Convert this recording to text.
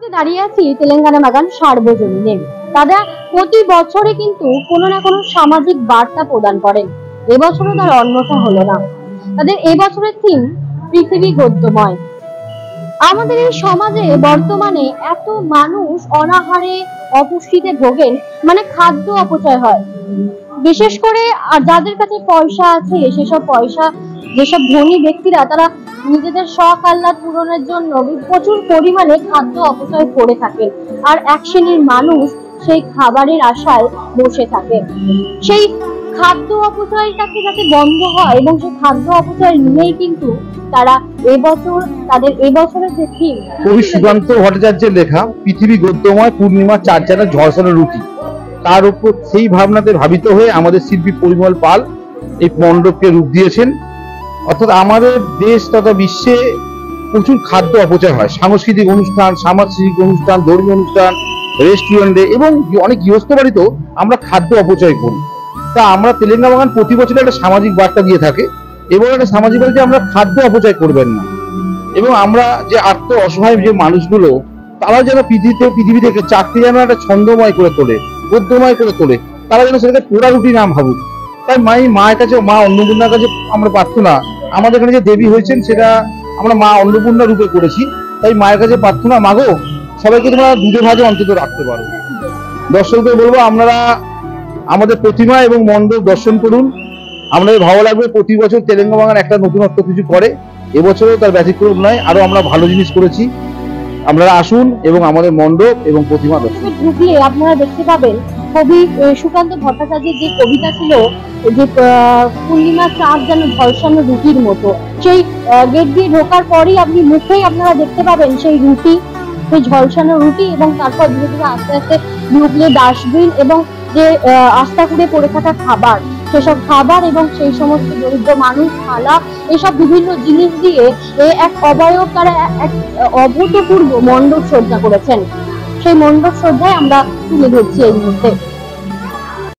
মুহূর্তে দাঁড়িয়ে আছি তেলেঙ্গানা বাগান সার্বজনীনে। তারা প্রতি বছরে কিন্তু কোনো না কোনো সামাজিক বার্তা প্রদান করেন। এবছরও তার অন্যথা হলো না। তাদের এবছরের থিম পৃথিবী গদ্যময়। আমাদের এই সমাজে বর্তমানে এত মানুষ অনাহারে অপুষ্টিতে ভোগেন, মানে খাদ্য অপচয় হয়। বিশেষ করে যাদের কাছে পয়সা আছে, সেসব পয়সা যেসব ধনী ব্যক্তিরা তারা নিজেদের শখ আহ্লাদ পূরণের জন্য প্রচুর পরিমাণে খাদ্য অপচয় করে থাকেন, আর এক শ্রেণীর মানুষ সেই খাবারের আশায় বসে থাকে। সেই খাদ্য অপচয়টাকে যাতে বন্ধ হয় এবং সেই খাদ্য অপচয় নিয়েই কিন্তু তারা তাদের এবছরের যে থিম, কবি সুকান্ত ভট্টাচার্যের লেখা পৃথিবী গদ্যময় পূর্ণিমা চারচানা ঝলসানো রুটি, তার উপর সেই ভাবনাতে ভাবিত হয়ে আমাদের শিল্পী পরিমল পাল এই মণ্ডপকে রূপ দিয়েছেন। অর্থাৎ আমাদের দেশ তথা বিশ্বে প্রচুর খাদ্য অপচয় হয়। সাংস্কৃতিক অনুষ্ঠান, সামাজিক অনুষ্ঠান, ধর্মীয় অনুষ্ঠান, রেস্টুরেন্টে এবং অনেক গৃহস্থ বাড়িতেও আমরা খাদ্য অপচয় করি। তা আমরা তেলেঙ্গানা বাগান প্রতি বছর একটা সামাজিক বার্তা দিয়ে থাকে এবং একটা সামাজিক বার্তা যে আমরা খাদ্য অপচয় করবেন না, এবং আমরা যে অসহায় যে মানুষগুলো তারা যেন পৃথিবী থেকে চাকরি যেন একটা ছন্দময় করে তোলে, গদ্যময় করে তোলে, তারা যেন সেটাকে পোড়া রুটি না ভাবুক। তাই মায়ের কাছে, মা অন্নপূর্ণার কাছে আমরা প্রার্থনা, আমাদের এখানে যে দেবী হয়েছেন সেটা আমরা মা অন্নপূর্ণা রূপে করেছি। তাই মায়ের কাছে প্রার্থনা, মাগো সবাইকে তোমরা দুধে ভাজে অন্তত রাখতে পারো। দর্শকদের বলবো আপনারা আমাদের প্রতিমা এবং মণ্ডপ দর্শন করুন, আপনাদের ভালো লাগবে। প্রতি বছর তেলেঙ্গানা বাগান একটা নতুনত্ব কিছু করে, এবছরও তার ব্যতিক্রম নয়, আরো আমরা ভালো জিনিস করেছি। আপনারা আসুন এবং আমাদের মণ্ডপ এবং প্রতিমা দর্শন ঢুকলে আপনারা দেখতে পাবেন কবি সুকান্ত ভট্টাচার্যের যে কবিতা ছিল যে পূর্ণিমা চাঁদ যেন ঝলসানো রুটির মতো, সেই গেট দিয়ে ঢোকার পরেই আপনি মুখেই আপনারা দেখতে পাবেন সেই রুটি, সেই ঝলসানো রুটি, এবং তারপর ধীরে ধীরে আস্তে আস্তে ঢুকলে ডাস্টবিন এবং যে আস্থা করে পড়ে থাকা খাবার, সেসব খাবার এবং সেই সমস্ত দরিদ্র মানুষ থালা, এসব বিভিন্ন জিনিস দিয়ে এক অবয়ব তারা এক অভূতপূর্ব মণ্ডপ সজ্জা করেছেন। সেই মণ্ডপ সজ্জায় আমরা তুলে ধরছি এই মুহূর্তে।